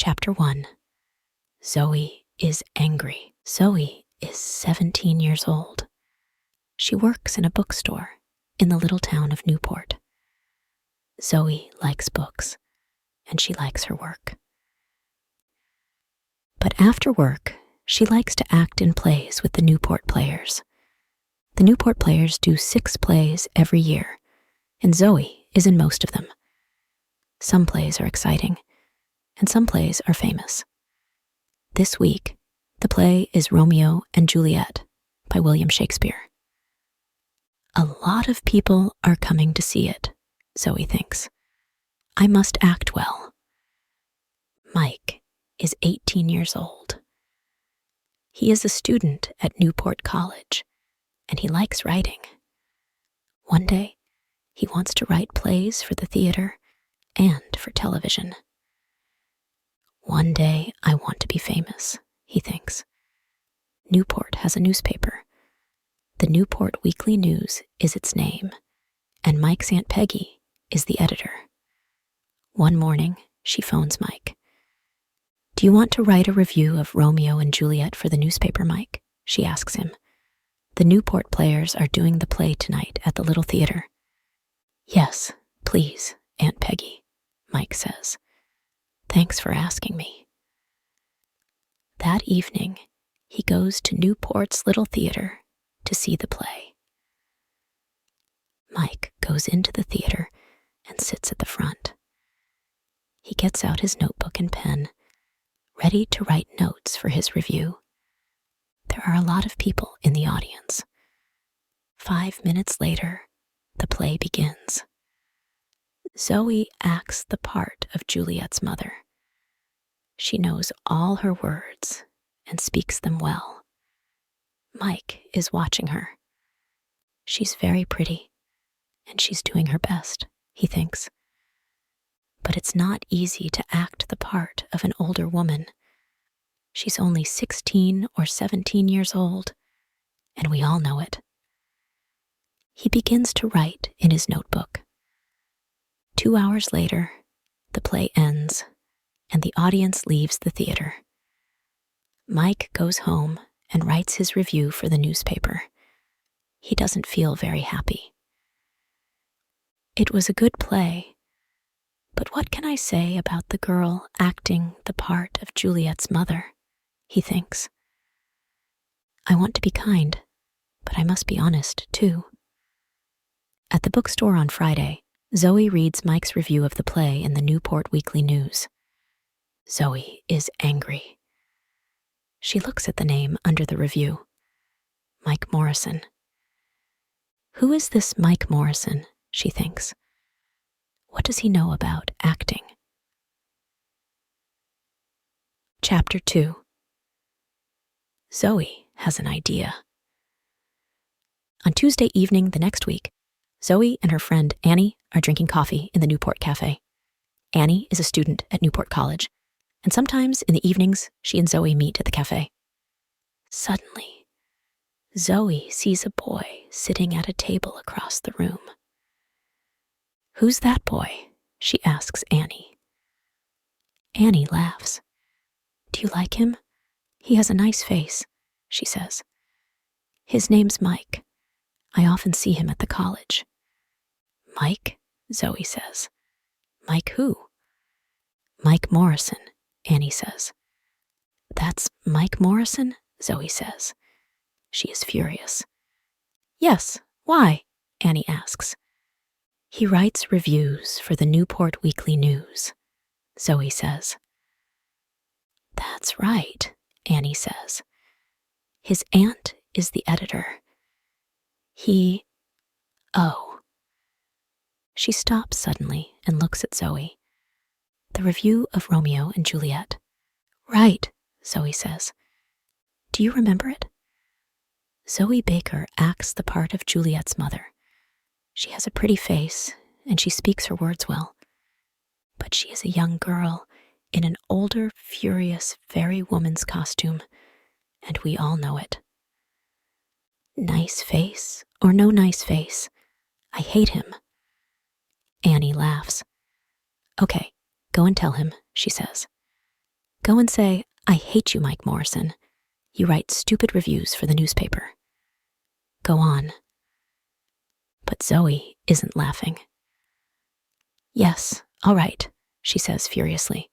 Chapter 1. Zoe is angry. Zoe is 17 years old. She works in a bookstore in the little town of Newport. Zoe likes books, and she likes her work. But after work, she likes to act in plays with the Newport Players. The Newport Players do 6 plays every year, and Zoe is in most of them. Some plays are exciting, and some plays are famous. This week, the play is Romeo and Juliet by William Shakespeare. A lot of people are coming to see it, Zoe thinks. I must act well. Mike is 18 years old. He is a student at Newport College, and he likes writing. One day, he wants to write plays for the theater and for television. One day I want to be famous, he thinks. Newport has a newspaper. The Newport Weekly News is its name, and Mike's Aunt Peggy is the editor. One morning, she phones Mike. Do you want to write a review of Romeo and Juliet for the newspaper, Mike? She asks him. The Newport Players are doing the play tonight at the little theater. Yes, please, Aunt Peggy, Mike says. Thanks for asking me. That evening, he goes to Newport's little theater to see the play. Mike goes into the theater and sits at the front. He gets out his notebook and pen, ready to write notes for his review. There are a lot of people in the audience. 5 minutes later, the play begins. Zoe acts the part of Juliet's mother. She knows all her words and speaks them well. Mike is watching her. She's very pretty, and she's doing her best, he thinks. But it's not easy to act the part of an older woman. She's only 16 or 17 years old, and we all know it. He begins to write in his notebook. 2 hours later, the play ends, and the audience leaves the theater. Mike goes home and writes his review for the newspaper. He doesn't feel very happy. It was a good play, but what can I say about the girl acting the part of Juliet's mother? He thinks. I want to be kind, but I must be honest, too. At the bookstore on Friday, Zoe reads Mike's review of the play in the Newport Weekly News. Zoe is angry. She looks at the name under the review. Mike Morrison. Who is this Mike Morrison, she thinks. What does he know about acting? Chapter 2. Zoe has an idea. On Tuesday evening the next week, Zoe and her friend Annie are drinking coffee in the Newport Cafe. Annie is a student at Newport College, and sometimes in the evenings she and Zoe meet at the cafe. Suddenly, Zoe sees a boy sitting at a table across the room. Who's that boy? She asks Annie. Annie laughs. Do you like him? He has a nice face, she says. His name's Mike. I often see him at the college. Mike? Zoe says. Mike who? Mike Morrison, Annie says. That's Mike Morrison? Zoe says. She is furious. Yes, why? Annie asks. He writes reviews for the Newport Weekly News, Zoe says. That's right, Annie says. His aunt is the editor. Oh. She stops suddenly and looks at Zoe. The review of Romeo and Juliet. Right, Zoe says. Do you remember it? Zoe Baker acts the part of Juliet's mother. She has a pretty face, and she speaks her words well. But she is a young girl in an older, furious fairy woman's costume, and we all know it. Nice face or no nice face, I hate him. Annie laughs. Okay, go and tell him, she says. Go and say, I hate you, Mike Morrison. You write stupid reviews for the newspaper. Go on. But Zoe isn't laughing. Yes, all right, she says furiously,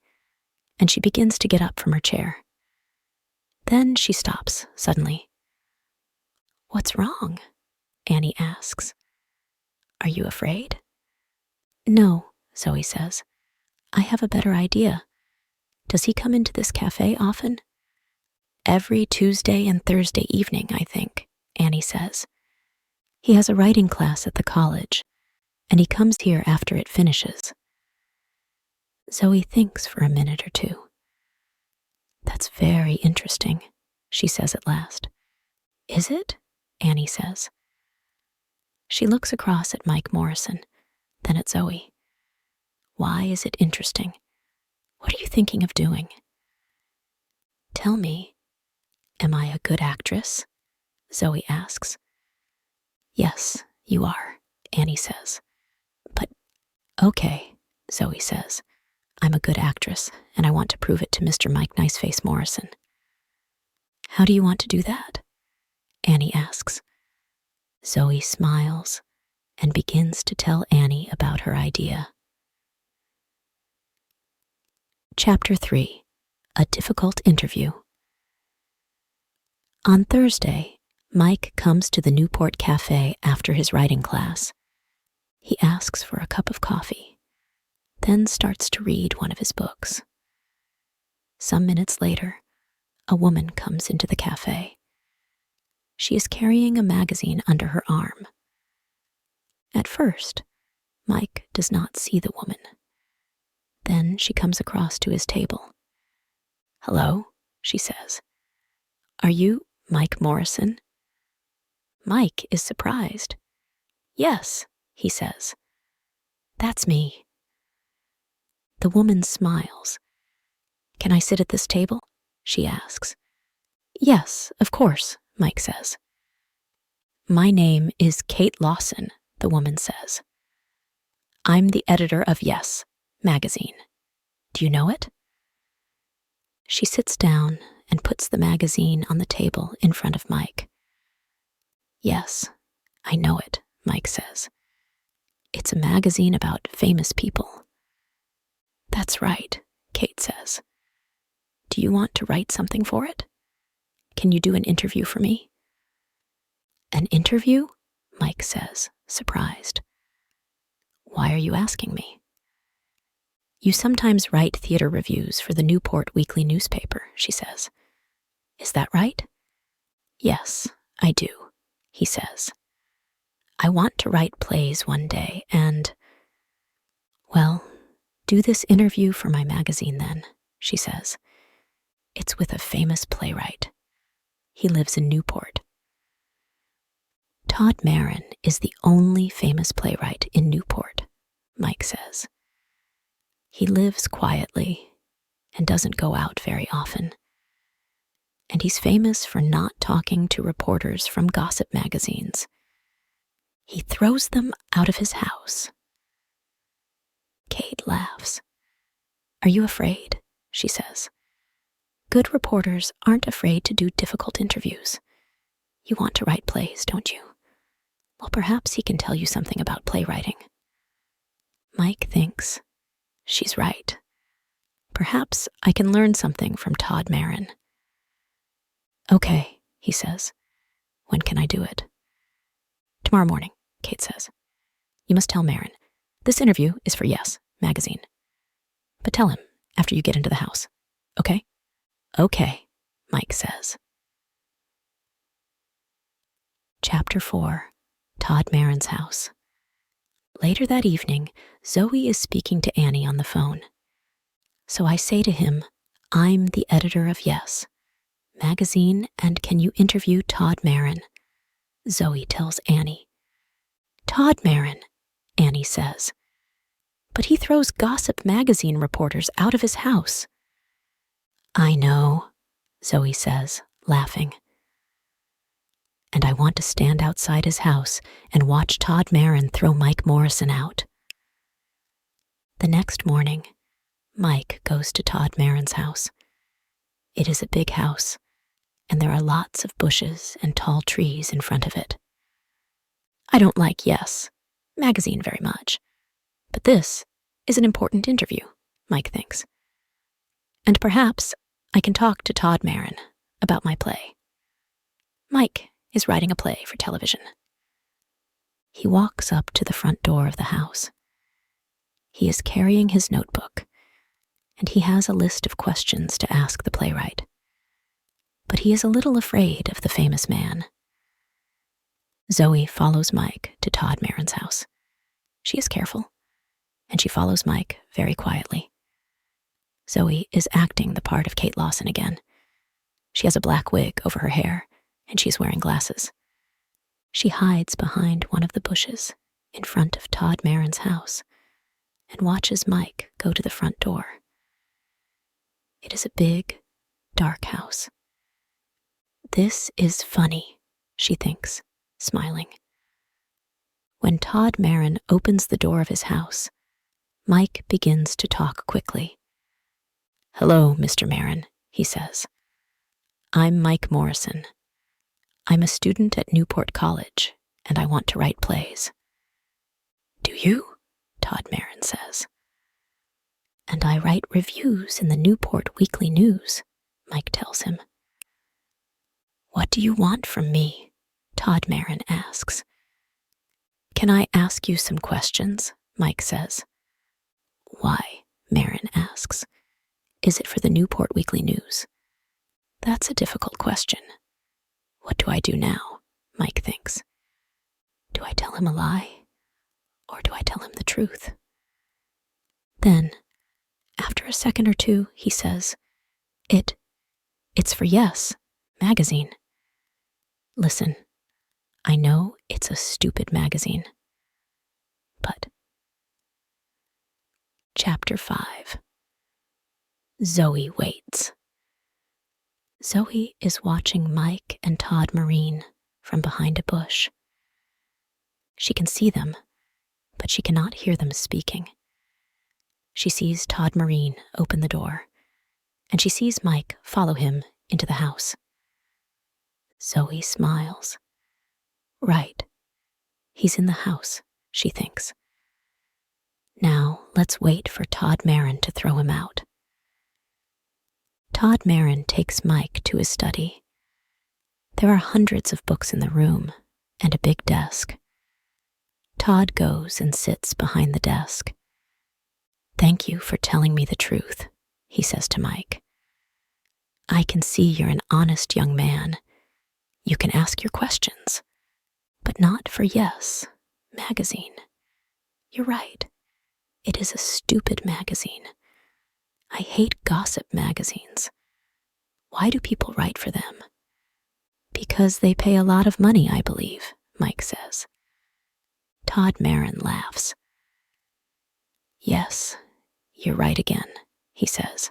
and she begins to get up from her chair. Then she stops suddenly. What's wrong? Annie asks. Are you afraid? No, Zoe says. I have a better idea. Does he come into this cafe often? Every Tuesday and Thursday evening, I think, Annie says. He has a writing class at the college, and he comes here after it finishes. Zoe thinks for a minute or two. That's very interesting, she says at last. Is it? Annie says. She looks across at Mike Morrison, then at Zoe. Why is it interesting? What are you thinking of doing? Tell me, am I a good actress? Zoe asks. Yes, you are, Annie says. But, okay, Zoe says. I'm a good actress, and I want to prove it to Mr. Mike Niceface Morrison. How do you want to do that? Annie asks. Zoe smiles and begins to tell Annie about her idea. Chapter 3. A Difficult Interview. On Thursday, Mike comes to the Newport Cafe after his writing class. He asks for a cup of coffee, then starts to read one of his books. Some minutes later, a woman comes into the cafe. She is carrying a magazine under her arm. At first, Mike does not see the woman. Then she comes across to his table. Hello, she says. Are you Mike Morrison? Mike is surprised. Yes, he says. That's me. The woman smiles. Can I sit at this table? She asks. Yes, of course, Mike says. My name is Kate Lawson, the woman says. I'm the editor of Yes magazine. Do you know it? She sits down and puts the magazine on the table in front of Mike. Yes, I know it, Mike says. It's a magazine about famous people. That's right, Kate says. Do you want to write something for it? Can you do an interview for me? An interview? Mike says, surprised. Why are you asking me? You sometimes write theater reviews for the Newport Weekly newspaper, she says. Is that right? Yes, I do, he says. I want to write plays one day and, well, do this interview for my magazine then, she says. It's with a famous playwright. He lives in Newport. Todd Marin is the only famous playwright in Newport, Mike says. He lives quietly and doesn't go out very often. And he's famous for not talking to reporters from gossip magazines. He throws them out of his house. Kate laughs. Are you afraid? She says. Good reporters aren't afraid to do difficult interviews. You want to write plays, don't you? Well, perhaps he can tell you something about playwriting. Mike thinks, she's right. Perhaps I can learn something from Todd Marin. Okay, he says. When can I do it? Tomorrow morning, Kate says. You must tell Marin. This interview is for Yes magazine. But tell him after you get into the house, okay? Okay, Mike says. Chapter 4. Todd Marin's house. Later that evening, Zoe is speaking to Annie on the phone. So I say to him, I'm the editor of Yes magazine, and can you interview Todd Marin? Zoe tells Annie. Todd Marin, Annie says. But he throws gossip magazine reporters out of his house. I know, Zoe says, laughing. And I want to stand outside his house and watch Todd Marin throw Mike Morrison out. The next morning, Mike goes to Todd Marin's house. It is a big house, and there are lots of bushes and tall trees in front of it. I don't like Yes magazine very much, but this is an important interview, Mike thinks. And perhaps I can talk to Todd Marin about my play. Mike is writing a play for television. He walks up to the front door of the house. He is carrying his notebook, and he has a list of questions to ask the playwright. But he is a little afraid of the famous man. Zoe follows Mike to Todd Marin's house. She is careful, and she follows Mike very quietly. Zoe is acting the part of Kate Lawson again. She has a black wig over her hair, and she's wearing glasses. She hides behind one of the bushes in front of Todd Marin's house and watches Mike go to the front door. It is a big, dark house. This is funny, she thinks, smiling. When Todd Marin opens the door of his house, Mike begins to talk quickly. "Hello, Mr. Marin," he says. "I'm Mike Morrison. I'm a student at Newport College, and I want to write plays." "Do you?" Todd Marin says. "And I write reviews in the Newport Weekly News," Mike tells him. "What do you want from me?" Todd Marin asks. "Can I ask you some questions?" Mike says. "Why?" Marin asks. "Is it for the Newport Weekly News?" That's a difficult question. What do I do now? Mike thinks. Do I tell him a lie? Or do I tell him the truth? Then, after a second or two, he says, It's for Yes magazine. Listen, I know it's a stupid magazine, but... Chapter 5. Zoe waits. Zoe is watching Mike and Todd Marin from behind a bush. She can see them, but she cannot hear them speaking. She sees Todd Marin open the door, and she sees Mike follow him into the house. Zoe smiles. Right. He's in the house, she thinks. Now let's wait for Todd Marin to throw him out. Todd Marin takes Mike to his study. There are hundreds of books in the room and a big desk. Todd goes and sits behind the desk. Thank you for telling me the truth, he says to Mike. I can see you're an honest young man. You can ask your questions, but not for Yes magazine. You're right. It is a stupid magazine. I hate gossip magazines. Why do people write for them? Because they pay a lot of money, I believe, Mike says. Todd Marin laughs. Yes, you're right again, he says.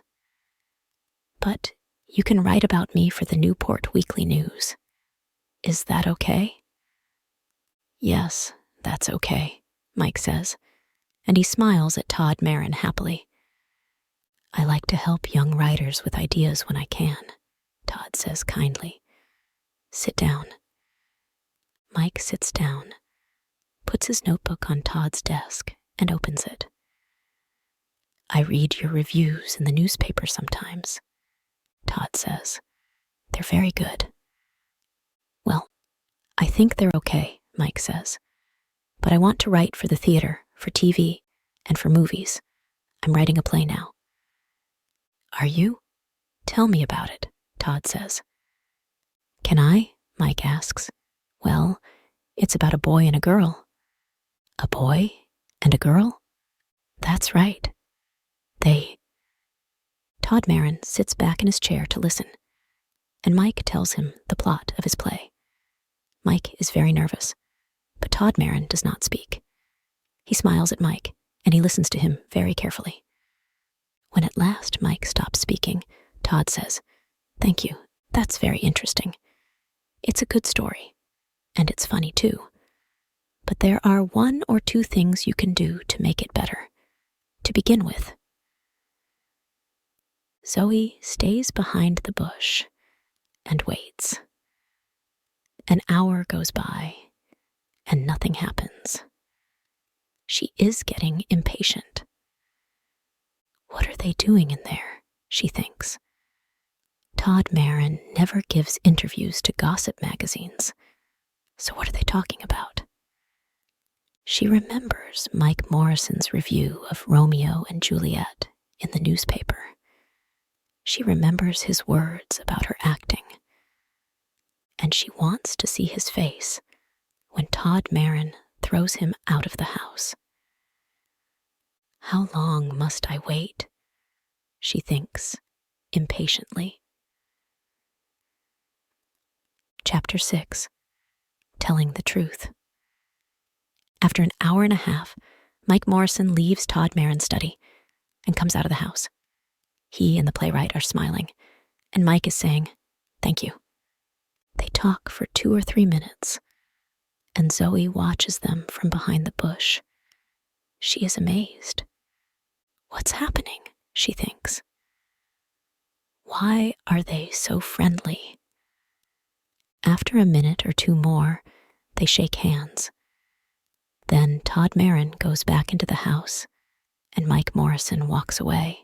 But you can write about me for the Newport Weekly News. Is that okay? Yes, that's okay, Mike says, and he smiles at Todd Marin happily. I like to help young writers with ideas when I can, Todd says kindly. Sit down. Mike sits down, puts his notebook on Todd's desk, and opens it. I read your reviews in the newspaper sometimes, Todd says. They're very good. Well, I think they're okay, Mike says. But I want to write for the theater, for TV, and for movies. I'm writing a play now. Are you? Tell me about it, Todd says. Can I? Mike asks. Well, it's about a boy and a girl. A boy and a girl? That's right. Todd Marin sits back in his chair to listen, and Mike tells him the plot of his play. Mike is very nervous, but Todd Marin does not speak. He smiles at Mike, and he listens to him very carefully. When at last Mike stops speaking, Todd says, Thank you, that's very interesting. It's a good story, and it's funny too. But there are 1 or 2 things you can do to make it better. To begin with, Zoe stays behind the bush and waits. An hour goes by and nothing happens. She is getting impatient. What are they doing in there? She thinks. Todd Marin never gives interviews to gossip magazines, so what are they talking about? She remembers Mike Morrison's review of Romeo and Juliet in the newspaper. She remembers his words about her acting, and she wants to see his face when Todd Marin throws him out of the house. How long must I wait? She thinks, impatiently. Chapter 6. Telling the Truth. After an hour and a half, Mike Morrison leaves Todd Marin's study and comes out of the house. He and the playwright are smiling, and Mike is saying, "Thank you." They talk for 2 or 3 minutes, and Zoe watches them from behind the bush. She is amazed. What's happening? She thinks. Why are they so friendly? After a minute or 2 more, they shake hands. Then Todd Marin goes back into the house, and Mike Morrison walks away.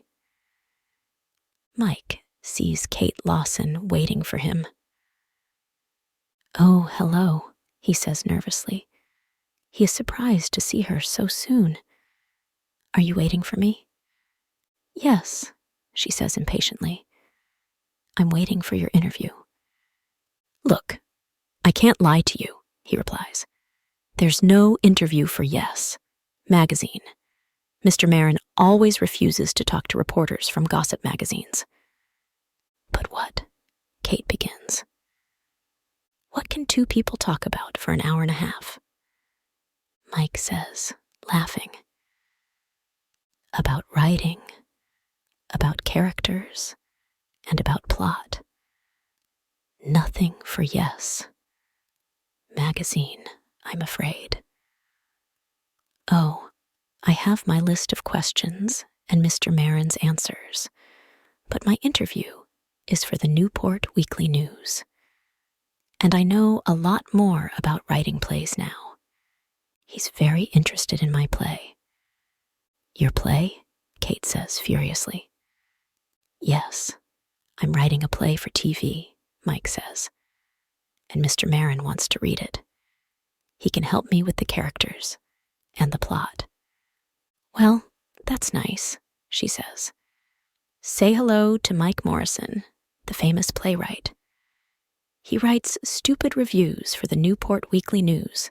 Mike sees Kate Lawson waiting for him. "Oh, hello," he says nervously. He is surprised to see her so soon. "Are you waiting for me?" "Yes," she says impatiently. "I'm waiting for your interview." "Look, I can't lie to you," he replies. "There's no interview for Yes magazine. Mr. Marin always refuses to talk to reporters from gossip magazines." "But what?" Kate begins. "What can 2 people talk about for an hour and a half?" Mike says, laughing. "About writing, about characters, and about plot. Nothing for Yes magazine, I'm afraid." "Oh, I have my list of questions and Mr. Marin's answers, but my interview is for the Newport Weekly News. And I know a lot more about writing plays now. He's very interested in my play." "Your play?" Kate says furiously. "Yes, I'm writing a play for TV," Mike says, "and Mr. Marin wants to read it. He can help me with the characters and the plot." "Well, that's nice," she says. "Say hello to Mike Morrison, the famous playwright. He writes stupid reviews for the Newport Weekly News,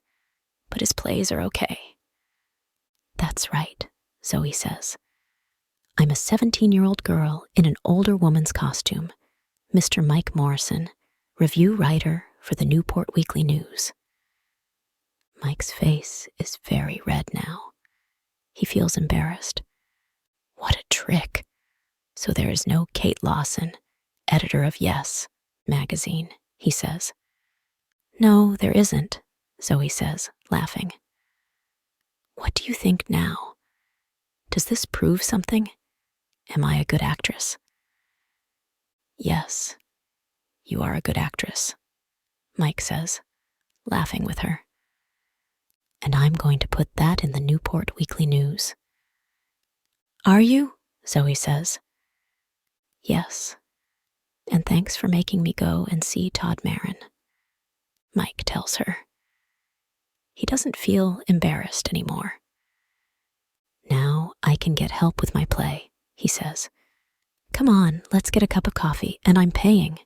but his plays are okay." "That's right," Zoe says. "I'm a 17-year-old girl in an older woman's costume, Mr. Mike Morrison, review writer for the Newport Weekly News." Mike's face is very red now. He feels embarrassed. What a trick. So there is no Kate Lawson, editor of Yes magazine, he says. "No, there isn't," Zoe says, laughing. "What do you think now? Does this prove something? Am I a good actress?" "Yes, you are a good actress," Mike says, laughing with her. "And I'm going to put that in the Newport Weekly News." "Are you?" Zoe says. "Yes, and thanks for making me go and see Todd Marin," Mike tells her. He doesn't feel embarrassed anymore. "Now I can get help with my play," he says. "Come on, let's get a cup of coffee, and I'm paying."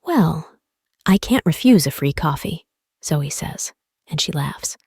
"Well, I can't refuse a free coffee," Zoe says, and she laughs.